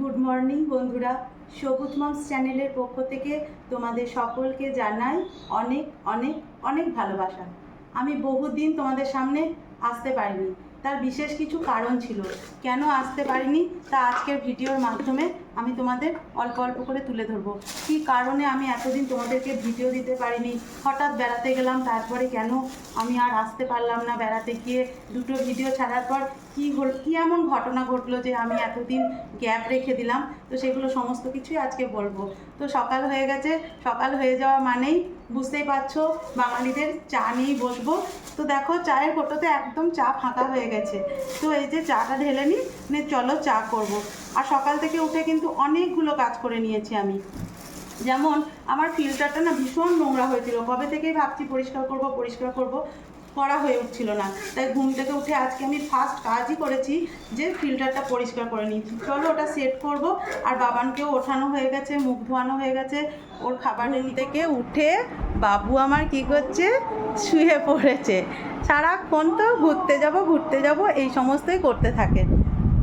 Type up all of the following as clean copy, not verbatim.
Good morning বন্ধুরা, সবুজ moms চ্যানেলের পক্ষ থেকে তোমাদের সকলকে জানাই অনেক অনেক অনেক ভালোবাসা। আমি বহুদিন তোমাদের সামনে আসতে পারিনি, তার বিশেষ কিছু কারণ ছিল। কেন আসতে পারিনি তা আজকের ভিডিওর মাধ্যমে আমি তোমাদের অল্প অল্প করে তুলে ধরবো। কী কারণে আমি এতদিন তোমাদেরকে ভিডিও দিতে পারিনি, হঠাৎ বেড়াতে গেলাম, তারপরে কেন আমি আর আসতে পারলাম না, বেড়াতে গিয়ে দুটো ভিডিও ছাড়ার পর কী এমন ঘটনা ঘটলো যে আমি এতদিন গ্যাপ রেখে দিলাম। তো সেগুলো সমস্ত কিছুই আজকে বলবো। তো সকাল হয়ে গেছে, সকাল হয়ে যাওয়া মানেই বুঝতেই পারছো বাঙালিদের চা নিয়েই বসবো। তো দেখো চায়ের ফটোতে একদম চা ফাঁকা হয়ে গেছে। তো এই যে চাটা ঢেলে নিই, চলো চা করব। আর সকাল থেকে উঠে কিন্তু অনেকগুলো কাজ করে নিয়েছি আমি। যেমন আমার ফিল্টারটা না ভীষণ নোংরা হয়েছিল, কবে থেকেই ভাবছি পরিষ্কার করব, করা হয়ে উঠছিল না। তাই ঘুম থেকে উঠে আজকে আমি ফার্স্ট কাজই করেছি যে ফিল্টারটা পরিষ্কার করে নিয়েছি। চলো ওটা সেট করব। আর বাবানকেও ওঠানো হয়ে গেছে, মুখ ধোয়ানো হয়ে গেছে, ওর খাবারের থেকে উঠে বাবু আমার কি করছে, শুয়ে পড়েছে। সারাক্ষণ তো ঘুরতে যাব এই সমস্তই করতে থাকে।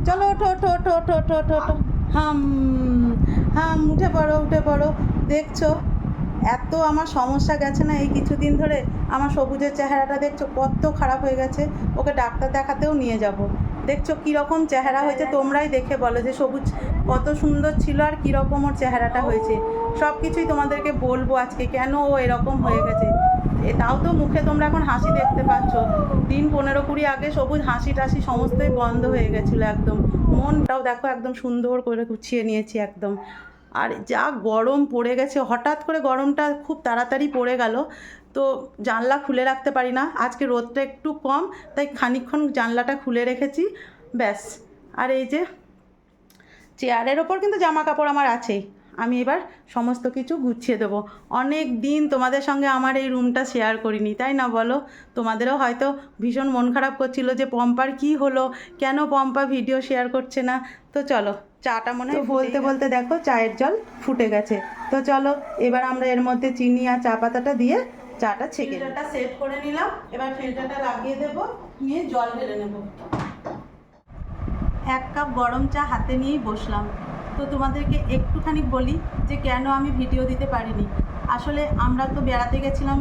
চলো ওঠো ওঠো ওঠো ওঠো ওঠো ওঠো ওঠো, হাম হাম, উঠে পড়ো। দেখছো এত আমার সমস্যা গেছে না এই কিছুদিন ধরে। আমার সবুজের চেহারাটা দেখছো কত খারাপ হয়ে গেছে, ওকে ডাক্তার দেখাতেও নিয়ে যাব। দেখছো কীরকম চেহারা হয়েছে, তোমরাই দেখে বলো যে সবুজ কত সুন্দর ছিল আর কীরকম ওর চেহারাটা হয়েছে। সব কিছুই তোমাদেরকে বলবো আজকে কেন ও এরকম হয়ে গেছে। তাও তো মুখে তোমরা এখন হাসি দেখতে পাচ্ছ। দিন 15-20 আগে সবুজ হাসি টাসি সমস্তই বন্ধ হয়ে গেছিলো একদম। মনটাও দেখো একদম সুন্দর করে গুছিয়ে নিয়েছি একদম। আর যা গরম পড়ে গেছে, হঠাৎ করে গরমটা খুব তাড়াতাড়ি পড়ে গেল। তো জানলা খুলে রাখতে পারি না, আজকে রোদটা একটু কম তাই খানিকক্ষণ জানলাটা খুলে রেখেছি, ব্যাস। আর এই যে চেয়ারের ওপর কিন্তু জামা কাপড় আমার আছেই, আমি এবার সমস্ত কিছু গুছিয়ে দেবো। অনেক দিন তোমাদের সঙ্গে আমার এই রুমটা শেয়ার করিনি, তাই না বলো? তোমাদেরও হয়তো ভীষণ মন খারাপ করছিল যে পম্পার কি হলো, কেন পম্পা ভিডিও শেয়ার করছে না। তো চলো চাটা মনে হয় বলতে দেখো চায়ের জল ফুটে গেছে। তো চলো এবার আমরা এর মধ্যে চিনি আর চা পাতাটা দিয়ে চাটা ছেঁকে, ফিল্টারটা সেট করে নিলাম। এবার ফিল্টারটা লাগিয়ে দেবো, নিয়ে জল ঢেলে নেব। 1 কাপ গরম চা হাতে নিয়েই বসলাম। তো তোমাদেরকে একটুখানি বলি যে কেন আমি ভিডিও দিতে পারিনি। আসলে আমরা তো বেড়াতে গেছিলাম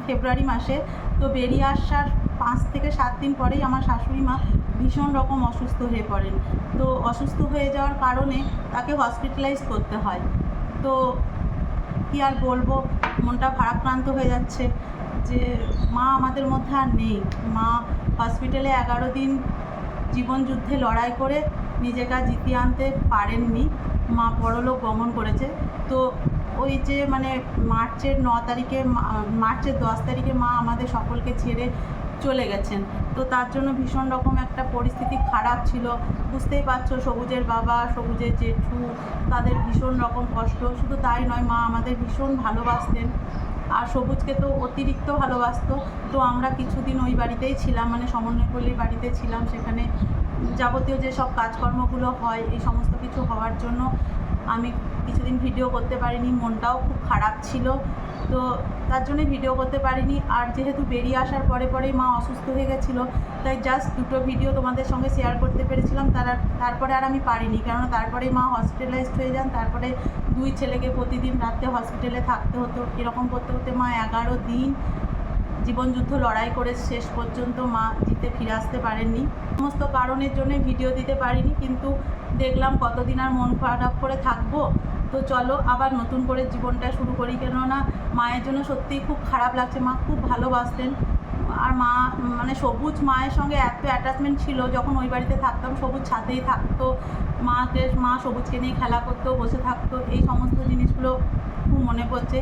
ফেব্রুয়ারি মাসে। তো বেরিয়ে আসার 5 থেকে 7 দিন পরেই আমার শাশুড়ি মা ভীষণ রকম অসুস্থ হয়ে পড়েন। তো অসুস্থ হয়ে যাওয়ার কারণে তাকে হসপিটালাইজ করতে হয়। তো কী আর বলবো, মনটা ভারাক্রান্ত হয়ে যাচ্ছে যে মা আমাদের মধ্যে আর নেই। মা হসপিটালে 11 দিন জীবনযুদ্ধে লড়াই করে নিজেকে জিতিয়ে আনতে পারেননি। মা পরলোক গমন করেছে। তো ওই যে মানে মার্চের 10 তারিখে মা আমাদের সকলকে ছেড়ে চলে গেছেন। তো তার জন্য ভীষণ রকম একটা পরিস্থিতি খারাপ ছিল, বুঝতেই পারছো। সবুজের বাবা, সবুজের জেঠু, তাদের ভীষণ রকম কষ্ট। শুধু তাই নয়, মা আমাদের ভীষণ ভালোবাসতেন আর সবুজকে তো অতিরিক্ত ভালোবাসতো। তো আমরা কিছুদিন ওই বাড়িতেই ছিলাম, মানে সমন্বয়পল্লীর বাড়িতে ছিলাম। সেখানে যাবতীয় যে সব কাজকর্মগুলো হয়, এই সমস্ত কিছু হওয়ার জন্য আমি কিছুদিন ভিডিও করতে পারিনি, মনটাও খুব খারাপ ছিল। তো তার জন্যই ভিডিও করতে পারিনি। আর যেহেতু বেরিয়ে আসার পরেই মা অসুস্থ হয়ে গেছিলো, তাই জাস্ট 2টো ভিডিও তোমাদের সঙ্গে শেয়ার করতে পেরেছিলাম। তারপরে আর আমি পারিনি, কারণ তারপরেই মা হসপিটালাইজড হয়ে যান। তারপরে 2 ছেলেকে প্রতিদিন রাত্রে হসপিটালে থাকতে হতো। এরকম করতে মা 11 দিন জীবনযুদ্ধ লড়াই করে শেষ পর্যন্ত মা জিতে ফিরে আসতে পারেননি। সমস্ত কারণের জন্য ভিডিও দিতে পারিনি, কিন্তু দেখলাম কতদিন আর মন খারাপ করে থাকবো। তো চলো আবার নতুন করে জীবনটা শুরু করি, কেননা মায়ের জন্য সত্যিই খুব খারাপ লাগছে। মা খুব ভালোবাসতেন। আর মা মানে সবুজ মায়ের সঙ্গে এত অ্যাটাচমেন্ট ছিল, যখন ওই বাড়িতে থাকতাম সবুজ ছাদেই থাকতো, মা সবুজকে নিয়ে খেলা করতো, বসে থাকতো। এই সমস্ত জিনিসগুলো খুব মনে পড়ছে।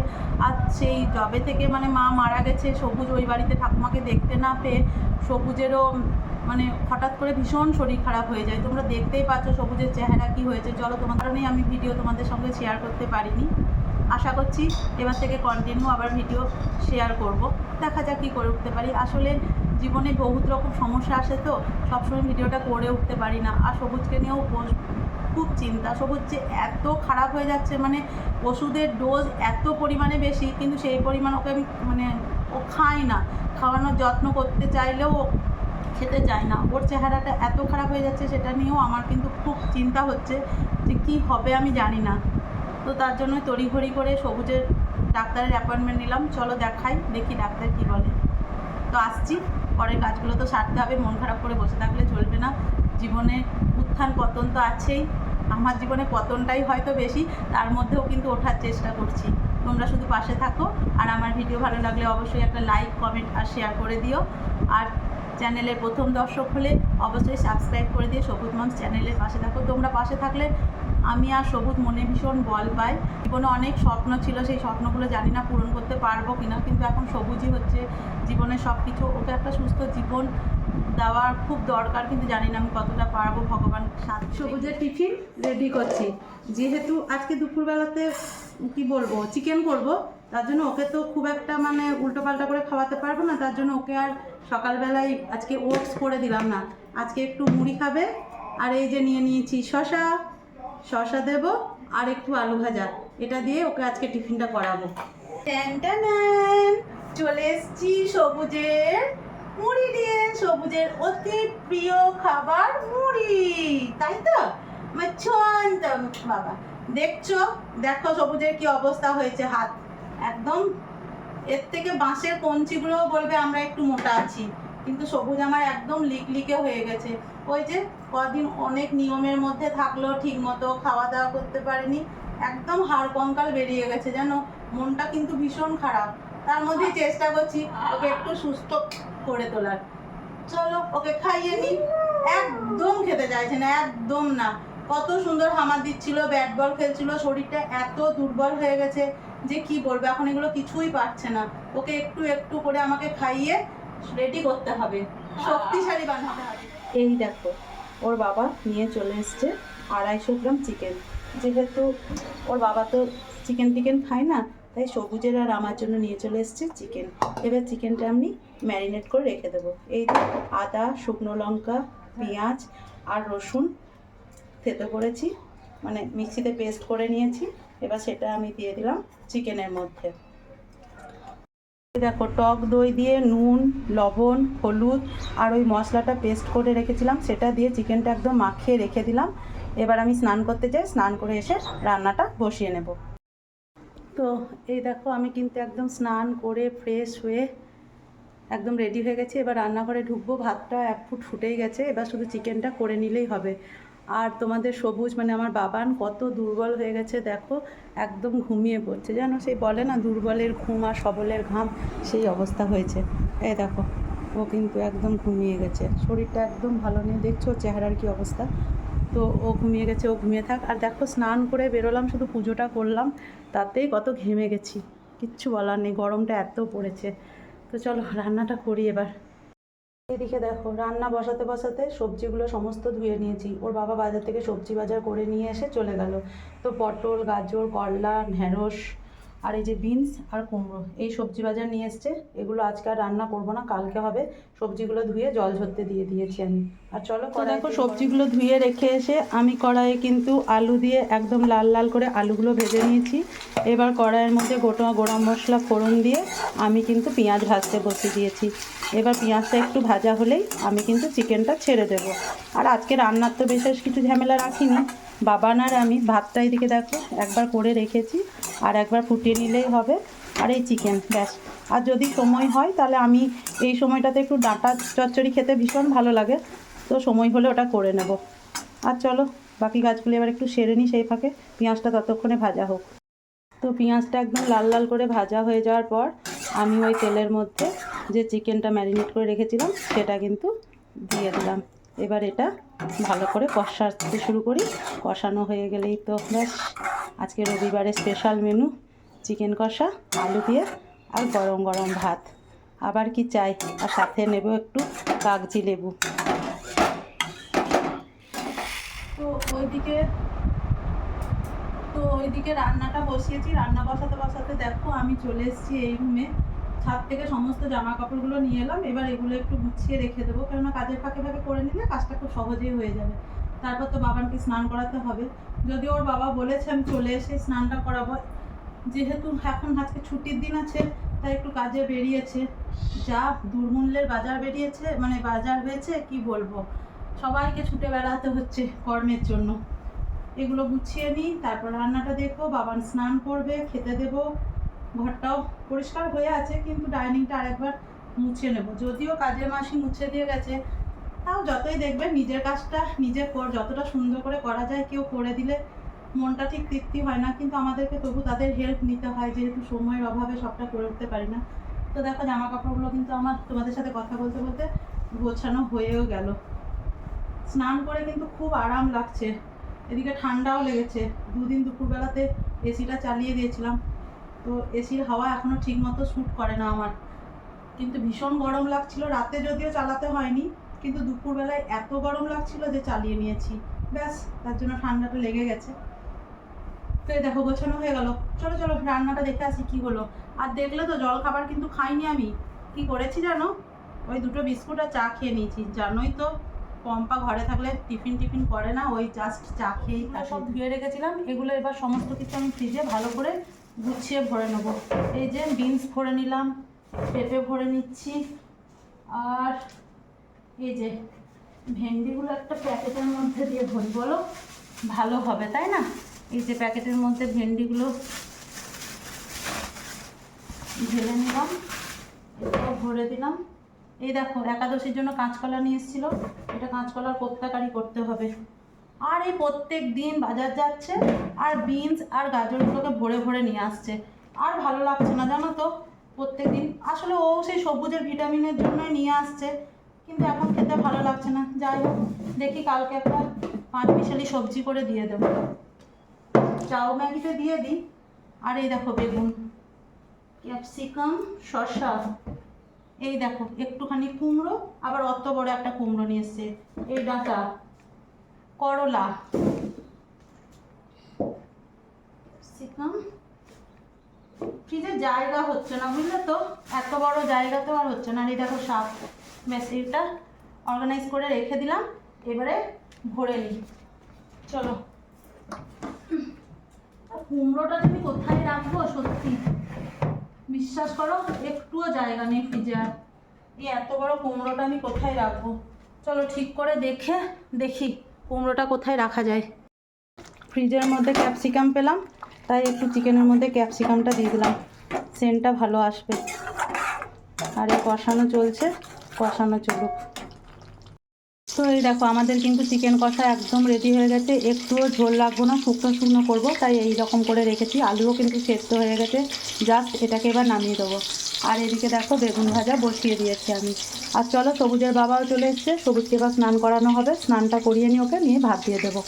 আর সেই জবে থেকে মানে মা মারা গেছে, সবুজ ওই বাড়িতে ঠাকুমাকে দেখতে না পেয়ে সবুজেরও মানে হঠাৎ করে ভীষণ শরীর খারাপ হয়ে যায়। তোমরা দেখতেই পাচ্ছ সবুজের চেহারা কী হয়েছে। চলো তোমার কারণেই আমি ভিডিও তোমাদের সঙ্গে শেয়ার করতে পারিনি। আশা করছি এবার থেকে কন্টিনিউ আবার ভিডিও শেয়ার করব। দেখা যাক কী করে উঠতে পারি। আসলে জীবনে বহুত রকম সমস্যা আসে, তো সবসময় ভিডিওটা করে উঠতে পারি না। আর সবুজকে নিয়েও খুব চিন্তা। সবুজ যে এত খারাপ হয়ে যাচ্ছে, মানে ওষুধের ডোজ এত পরিমাণে বেশি, কিন্তু সেই পরিমাণ ওকে আমি মানে ও খায় না। খাওয়ানোর যত্ন করতে চাইলেও খেতে চায় না। ওর চেহারাটা এত খারাপ হয়ে যাচ্ছে, সেটা নিয়েও আমার কিন্তু খুব চিন্তা হচ্ছে যে কী হবে আমি জানি না। তো তার জন্য তড়িঘড়ি করে সবুজের ডাক্তারের অ্যাপয়েন্টমেন্ট নিলাম। চলো দেখাই, দেখি ডাক্তার কী বলে। তো আসছি, পরের কাজগুলো তো সারতে হবে, মন খারাপ করে বসে থাকলে চলবে না। জীবনে উত্থান পতন তো আছেই, আমার জীবনে পতনটাই হয়তো বেশি, তার মধ্যেও কিন্তু ওঠার চেষ্টা করছি। তোমরা শুধু পাশে থাকো, আর আমার ভিডিও ভালো লাগলে অবশ্যই একটা লাইক, কমেন্ট আর শেয়ার করে দিও। আর চ্যানেলের প্রথম দর্শক হলে অবশ্যই সাবস্ক্রাইব করে দিয়ে সবুজ মামস চ্যানেলের পাশে থাকো। তোমরা পাশে থাকলে আমি আর সবুজ মনে ভীষণ বল পাই। জীবনে অনেক স্বপ্ন ছিল, সেই স্বপ্নগুলো জানি না পূরণ করতে পারবো কিনা, কিন্তু এখন সবুজই হচ্ছে জীবনের সব কিছু। ওকে একটা সুস্থ জীবন দেওয়ার খুব দরকার, কিন্তু জানি না আমি কতটা পারবো। ভগবান সাথ। সবুজের টিফিন রেডি করছি, যেহেতু আজকে দুপুরবেলাতে কি বলবো চিকেন করব, তার জন্য ওকে তো খুব একটা মানে উল্টোপাল্টা করে খাওয়াতে পারবো না। তার জন্য ওকে আর সকালবেলায় আজকে ওটস করে দিলাম না, আজকে একটু মুড়ি খাবে। আর এই যে নিয়ে নিয়েছি শসা দেব আর একটু আলু ভাজা, এটা দিয়ে ওকে আজকে টিফিনটা করাবো। চলে এসছি সবুজের মুড়ি দিয়ে, সবুজের অতি প্রিয় খাবার মুড়ি, তাই তো বাবা। দেখো সবুজের কি অবস্থা হয়েছে, হাত একদম, এর থেকে বাঁশের কঞ্চিগুলোও বলবে আমরা একটু মোটা আছি, কিন্তু সবুজ আমার একদম লিকলিকে হয়ে গেছে। ওই যে কদিন অনেক নিয়মের মধ্যে থাকলো, ঠিক মতো খাওয়া দাওয়া করতে পারেনি, একদম হাড় কঙ্কাল বেরিয়ে গেছে, যেন মনটা কিন্তু ভীষণ খারাপ। তার মধ্যেই চেষ্টা করছি ওকে একটু সুস্থ করে তোলার। চলো ওকে খাইয়ে নি, একদম খেতে চাইছে না, একদম না। কত সুন্দর হামার দিচ্ছিল, ব্যাট বল খেলছিল, শরীরটা এত দুর্বল হয়ে গেছে যে কি বলবো, এখন এগুলো কিছুই পারছে না। ওকে একটু একটু করে আমাকে খাইয়ে রেডি করতে হবে, শক্তিশালী বানাতে হবে। এই দেখো ওর বাবা নিয়ে চলে এসছে 250 গ্রাম চিকেন। যেহেতু ওর বাবা তো চিকেন খায় না, তাই সবুজের আর আমার জন্য নিয়ে চলে এসছে চিকেন। এবার চিকেনটা আমি ম্যারিনেট করে রেখে দেবো। এই আদা, শুকনো লঙ্কা, পেঁয়াজ আর রসুন থেতো করেছি, মানে মিক্সিতে পেস্ট করে নিয়েছি। এবার সেটা আমি দিয়ে দিলাম চিকেনের মধ্যে। দেখো টক দই দিয়ে নুন, লবণ, হলুদ আর ওই মশলাটা পেস্ট করে রেখেছিলাম, সেটা দিয়ে চিকেনটা একদম মাখিয়ে রেখে দিলাম। এবার আমি স্নান করতে যাই, স্নান করে এসে রান্নাটা বসিয়ে নেব। তো এই দেখো আমি কিন্তু একদম স্নান করে ফ্রেশ হয়ে একদম রেডি হয়ে গেছি। এবার রান্নাঘরে ঢুকবো, ভাতটা 1 ফুট ফুটেই গেছে, এবার শুধু চিকেনটা করে নিলেই হবে। আর তোমাদের সবুজ মানে আমার বাবান কত দুর্বল হয়ে গেছে দেখো, একদম ঘুমিয়ে পড়ছে, জানো সেই বলে না দুর্বলের ঘুম আর সবলের ঘাম, সেই অবস্থা হয়েছে। এই দেখো ও কিন্তু একদম ঘুমিয়ে গেছে, শরীরটা একদম ভালো নেই, দেখছো চেহারার কি অবস্থা। তো ও ঘুমিয়ে গেছে, ও ঘুমিয়ে থাক। আর দেখো স্নান করে বেরোলাম, শুধু পুজোটা করলাম, তাতেই কত ঘেমে গেছি, কিচ্ছু বলার নেই, গরমটা এত পড়েছে। তো চলো রান্নাটা করি এবার। এদিকে দেখো রান্না বসাতে বসাতে সবজিগুলো সমস্ত ধুয়ে নিয়েছি। ওর বাবা বাজার থেকে সবজি বাজার করে নিয়ে এসে চলে গেল। তো পটল, গাজর, করলা, ঢ্যাঁড়স আর এই যে বিনস আর কুমড়ো, এই সবজি বাজার নিয়ে এসছে। এগুলো আজকে আর রান্না করবো না, কালকে হবে। সবজিগুলো ধুয়ে জল ঝরতে দিয়ে দিয়েছি আমি। আর চলো দেখো সবজিগুলো ধুয়ে রেখে এসে আমি কড়াইয়ে কিন্তু আলু দিয়ে একদম লাল লাল করে আলুগুলো ভেজে নিয়েছি। এবার কড়াইয়ের মধ্যে গোটা গরম মশলা ফোড়ন দিয়ে আমি কিন্তু পেঁয়াজ ভাজতে বসিয়ে দিয়েছি। এবার পেঁয়াজটা একটু ভাজা হলেই আমি কিন্তু চিকেনটা ছেড়ে দেব। আর আজকে রান্নার তো বিশেষ কিছু ঝামেলা রাখিনি, বাবান আর আমি ভাতটা এদিকে দেখো একবার করে রেখেছি, আর একবার ফুটিয়ে নিলেই হবে। আর এই চিকেন ব্যাস। আর যদি সময় হয় তাহলে আমি এই সময়টাতে একটু ডাঁটা চচ্চড়ি খেতে ভীষণ ভালো লাগে, তো সময় হলে ওটা করে নেব। আর চলো বাকি কাজগুলো এবার একটু সেরে নিই, সেই ফাঁকে পেঁয়াজটা ততক্ষণে ভাজা হোক। তো পেঁয়াজটা একদম লাল লাল করে ভাজা হয়ে যাওয়ার পর আমি ওই তেলের মধ্যে যে চিকেনটা ম্যারিনেট করে রেখেছিলাম সেটা কিন্তু দিয়ে দিলাম। এবার এটা ভালো করে কষাতে শুরু করি, কষানো হয়ে গেলেই তো ব্যাস আজকে রবিবারের স্পেশাল মেনু চিকেন কষা আলু দিয়ে আর গরম গরম ভাত, আবার কি চাই। আর সাথে নেব একটু কাগজি লেবু। তো ওইদিকে রান্নাটা বসিয়েছি, রান্না বসাতে বসাতে দেখো আমি চলে এসেছি এই রুমে। ছাদ থেকে সমস্ত জামা কাপড়গুলো নিয়ে এলাম, এবার এগুলো একটু গুছিয়ে রেখে দেবো, কেননা কাজের ফাঁকে ফাঁকে করে নিলে কাজটা খুব সহজেই হয়ে যাবে। তারপর তো বাবানকে স্নান করাতে হবে, যদি ওর বাবা বলেছে আমি চলে এসে স্নানটা করাবো। যেহেতু এখন আজকে ছুটির দিন আছে, তাই একটু কাজে বেরিয়েছে, যা দুর্মূল্যের বাজার বেরিয়েছে, মানে বাজার হয়েছে কি বলবো, সবাইকে ছুটে বেড়াতে হচ্ছে কর্মের জন্য। এগুলো গুছিয়ে নিই, তারপর রান্নাটা দেখবো, বাবান স্নান করবে, খেতে দেবো। ঘরটাও পরিষ্কার হয়ে আছে, কিন্তু ডাইনিংটা আরেকবার মুছে নেব। যদিও কাজের মাসি মুছে দিয়ে গেছে, তাও যতই দেখবে নিজের কাজটা নিজে যতটা সুন্দর করে করা যায়, কেউ করে দিলে মনটা ঠিক তৃপ্তি হয় না, কিন্তু আমাদেরকে তবু তাদের হেল্প নিতে হয়, যেহেতু সময়ের অভাবে সবটা করে উঠতে পারি না। তো দেখো জামা কাপড়গুলো কিন্তু আমার তোমাদের সাথে কথা বলতে বলতে গোছানো হয়েও গেল। স্নান করে কিন্তু খুব আরাম লাগছে, এদিকে ঠান্ডাও লেগেছে। দুদিন দুপুরবেলাতে এসিটা চালিয়ে দিয়েছিলাম, তো এসির হাওয়া এখনও ঠিক মতো শ্যুট করে না আমার, কিন্তু ভীষণ গরম লাগছিল। রাতে যদিও চালাতে হয়নি, কিন্তু দুপুরবেলায় এত গরম লাগছিল যে চালিয়ে নিয়েছি, ব্যাস তার জন্য ঠান্ডাটা লেগে গেছে। তো এই দেখো গোছানো হয়ে গেল। চলো চলো রান্নাটা দেখে আসি কি হলো। আর দেখলে তো জল খাবার কিন্তু খাইনি আমি, কি করেছি জানো, ওই 2টো বিস্কুট আর চা খেয়ে নিয়েছি। জানোই তো পম্পা ঘরে থাকলে টিফিন করে না, ওই জাস্ট চা খেয়েই সব ধুয়ে রেখেছিলাম। এগুলো এবার সমস্ত কিছু আমি ফ্রিজে ভালো করে গুছিয়ে ভরে নেবো। এই যে বিনস ভরে নিলাম, পেঁপে ভরে নিচ্ছি, আর এই যে ভেন্ডিগুলো একটা প্যাকেটের মধ্যে দিয়ে ভরি, বলো ভালো হবে তাই না? এই যে প্যাকেটের মধ্যে ভেন্ডিগুলো ঢেলে নিলাম, এটাও ভরে দিলাম। এই দেখো একাদশীর জন্য কাঁচকলা নিয়ে এসেছিলো, এটা কাঁচকলার কোপ্তাকারি করতে হবে। আর এই প্রত্যেক দিন বাজার যাচ্ছে আর বিনস আর গাজরগুলোকে ভরে ভরে নিয়ে আসছে, আর ভালো লাগছে না জানো তো প্রত্যেক দিন। আসলে ও সেই সবুজের ভিটামিনের জন্যই নিয়ে আসছে, কিন্তু এখন খেতে ভালো লাগছে না। যাই হোক দেখি কালকে একটা 5 মিশালি সবজি করে দিয়ে দেবো, চাউ ম্যাগিতে দিয়ে দিই। আর এই দেখো বেগুন, ক্যাপসিকাম, শসা, এই দেখো একটুখানি কুমড়ো, আবার অত বড় একটা কুমড়ো নিয়ে এসছে, এই ডাঁটা, করলা, ক্যাপসিকাম। ফ্রিজে জায়গা হচ্ছে না বুঝলে তো, এত বড় জায়গাতেও আর হচ্ছে না। আর এই দেখো শাক, ব্যাস এটা অর্গানাইজ করে রেখে দিলাম, এবারে ভরে নিই। চলো কুমড়োটা তুমি কোথায় রাখবো সত্যি বিশ্বাস করো, একটুও জায়গা নেই ফ্রিজে। আর এই এত বড় কুমড়োটা আমি কোথায় রাখবো, চলো ঠিক করে দেখি কুমড়োটা কোথায় রাখা যায়। ফ্রিজের মধ্যে ক্যাপসিকাম পেলাম, তাই একটু চিকেনের মধ্যে ক্যাপসিকামটা দিয়ে দিলাম, সেন্টটা ভালো আসবে। আর এই কষানো চলছে, কষানো চলুক। তো এই দেখো আমাদের কিন্তু চিকেন কষা একদম রেডি হয়ে গেছে, একটুও ঝোল লাগবো না, শুকনো শুকনো করবো, তাই এই রকম করে রেখেছি। আলুও কিন্তু সেদ্ধ হয়ে গেছে, জাস্ট এটাকে এবার নামিয়ে দেবো। আর এদিকে দেখো বেগুন ভাজা বসিয়ে দিয়েছি আমি। আর চলো সবুজের বাবাও চলে এসছে, সবুজকে এবার স্নান করানো হবে, স্নানটা করিয়ে নিয়ে ওকে নিয়ে ভাত দিয়ে দেবো।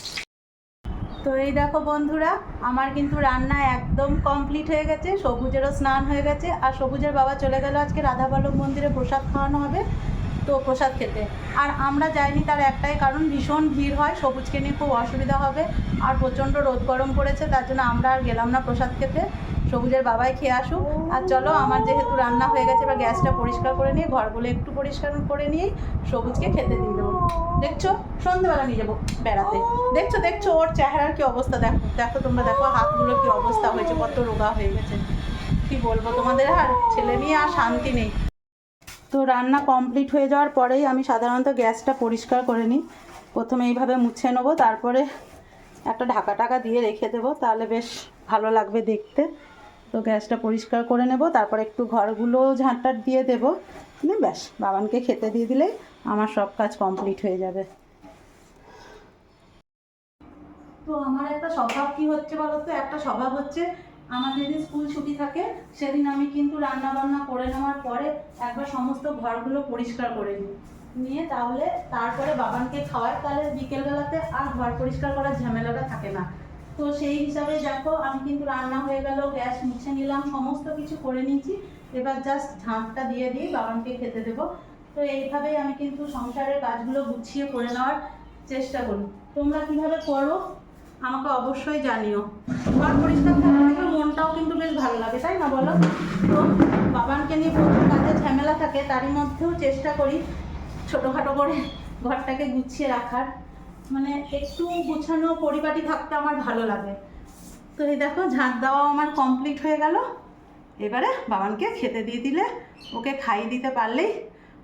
তো এই দেখো বন্ধুরা আমার কিন্তু রান্না একদম কমপ্লিট হয়ে গেছে, সবুজেরও স্নান হয়ে গেছে। আর সবুজের বাবা চলে গেল আজকে রাধাবল্লভ মন্দিরে প্রসাদ খাওয়ানো হবে, তো প্রসাদ খেতে। আর আমরা যাইনি তার একটাই কারণ, ভীষণ ভিড় হয়, সবুজকে নিয়ে খুব অসুবিধা হবে, আর প্রচণ্ড রোদ গরম পড়েছে, তার জন্য আমরা আর গেলাম না প্রসাদ খেতে। সবুজের বাবাই খেয়ে আসুক। আর চলো আমার যেহেতু রান্না হয়ে গেছে, এবার গ্যাসটা পরিষ্কার করে নিয়ে ঘরগুলো একটু পরিষ্কার করে নিয়েই সবুজকে খেতে দিয়ে দেবো। দেখছো সন্ধ্যেবেলা নিয়ে যাবো বেড়াতে, দেখছো ওর চেহারার কি অবস্থা, দেখো তোমরা দেখো হাতগুলো কি অবস্থা হয়েছে, কত রোগা হয়ে গেছে, কি বলবো তোমাদের। আর ছেলে নিয়ে আর শান্তি নেই। তো রান্না কমপ্লিট হয়ে যাওয়ার পরেই আমি সাধারণত গ্যাসটা পরিষ্কার করে নিই। প্রথমে এইভাবে মুছে নেবো, তারপরে একটা ঢাকা দিয়ে রেখে দেবো, তাহলে বেশ ভালো লাগবে দেখতে। তো গ্যাসটা পরিষ্কার করে নেব, তারপর একটু ঘরগুলো ঝাঁটার দিয়ে দেবো, ব্যাস বাবানকে খেতে দিয়ে দিলেই আমার সব কাজ কমপ্লিট হয়ে যাবে। তো আমার একটা স্বভাব কি হচ্ছে বলো তো, একটা স্বভাব হচ্ছে আমার যেদিন স্কুল ছুটি থাকে সেদিন আমি কিন্তু রান্না বান্না করে নেওয়ার পরে একবার সমস্ত ঘরগুলো পরিষ্কার করে নিয়ে তাহলে তারপরে বাবানকে খাওয়াই, তাহলে বিকেলবেলাতে আর ঘর পরিষ্কার করার ঝামেলাটা থাকে না। তো সেই হিসাবে দেখো আমি কিন্তু রান্না হয়ে গেল, গ্যাস মুছে নিলাম, সমস্ত কিছু করে নিয়েছি, এবার জাস্ট ঝাঁটটা দিয়ে বাবানকে খেতে দেবো। তো এইভাবেই আমি কিন্তু সংসারের কাজগুলো গুছিয়ে করে নেওয়ার চেষ্টা করি। তোমরা কিভাবে করো আমাকে অবশ্যই জানিও। ঘর পরিষ্কার থাকলে মনটাও কিন্তু বেশ ভালো লাগে, তাই না বলো? তো বাবানকে নিয়ে প্রচুর কাজের ঝামেলা থাকে, তারই মধ্যেও চেষ্টা করি ছোটোখাটো করে ঘরটাকে গুছিয়ে রাখার, মানে একটু গুছানো পরিপাটি থাকতে আমার ভালো লাগে। তো এই দেখো ঝাঁট দেওয়া আমার কমপ্লিট হয়ে গেল, এবারে বাবানকে খেতে দিয়ে দিলে, ওকে খাইয়ে দিতে পারলেই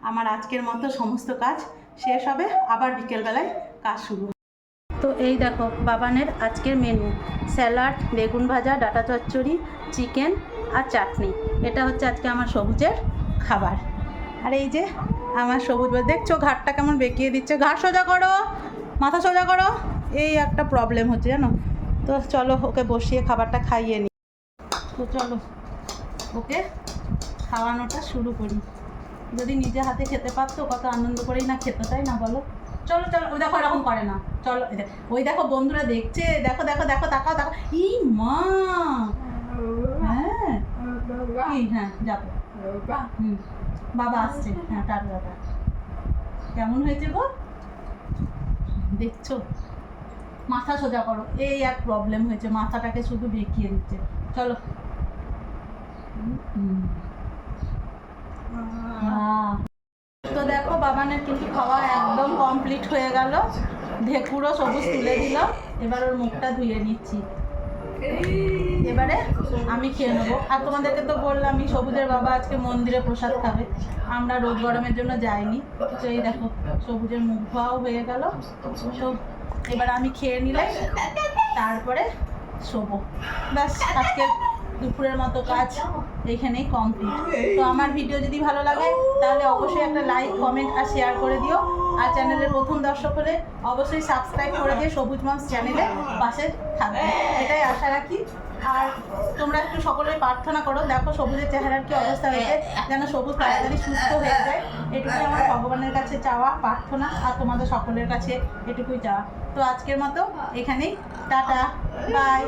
আমার আজকের মতো সমস্ত কাজ শেষ হবে, আবার বিকেলবেলায় কাজ শুরু হবে। তো এই দেখো বাবানের আজকের মেনু, স্যালাড, বেগুন ভাজা, ডাঁটা চচ্চড়ি, চিকেন আর চাটনি। এটা হচ্ছে আজকে আমার সবুজের খাবার। আর এই যে আমার সবুজ, দেখছো ঘাটটা কেমন বেঁকিয়ে দিচ্ছে, ঘাট সোজা করো, মাথা সোজা করো, এই একটা প্রবলেম হচ্ছে জানো। তো চলো ওকে বসিয়ে খাবারটা খাইয়ে নিই। তো চলো ওকে খাওয়ানোটা শুরু করি। যদি নিজে হাতে খেতে পারতো কত আনন্দ করেই না খেতে, তাই না বলো? চলো চলো, ওই দেখো এরকম করে না, চলো ওই দেখো বন্ধুরা দেখছে, দেখো দেখো দেখো, তাকাও তাকাও, ই মা, হ্যাঁ কি, হ্যাঁ যাবো, বাবা আসছে, হ্যাঁ টাটা টাটা। কেমন হয়েছে গো, দেখছো? মাথা সোজা করো, এই এক প্রবলেম হয়েছে, মাথাটাকে শুধু বেঁকিয়ে দিচ্ছে। চলো তো দেখো বাবানের কিন্তু খাওয়া একদম কমপ্লিট হয়ে গেল, ঢেকুরও সবুজ তুলে দিল। এবার ওর মুখটা ধুয়ে নিচ্ছি, এবারে আমি খেয়ে নেবো। আর তোমাদেরকে তো বললামই সবুজের বাবা আজকে মন্দিরে প্রসাদ খাবে, আমরা রোদ গরমের জন্য যাইনি। তো এই দেখো সবুজের মুখ ধোয়াও হয়ে গেল। তো এবার আমি খেয়ে নিলে তারপরে শোবো, ব্যাস আজকে দুপুরের মতো কাজ এখানেই কমপ্লিট। তো আমার ভিডিও যদি ভালো লাগে তাহলে অবশ্যই একটা লাইক, কমেন্ট আর শেয়ার করে দিও। আর চ্যানেলের প্রথম দর্শক হলে অবশ্যই সাবস্ক্রাইব করে দিয়ে সবুজ মামস চ্যানেলের পাশে থাকবে, এটাই আশা রাখি। আর তোমরা একটু সকলে প্রার্থনা করো, দেখো সবুজের চেহারার কি অবস্থা হয়েছে, যেন সবুজ তাড়াতাড়ি সুস্থ হয়ে যায়। এটুকুই আমার ভগবানের কাছে চাওয়া, প্রার্থনা, আর তোমাদের সকলের কাছে এটুকুই চাওয়া। তো আজকের মতো এখানেই, টাটা, বাই।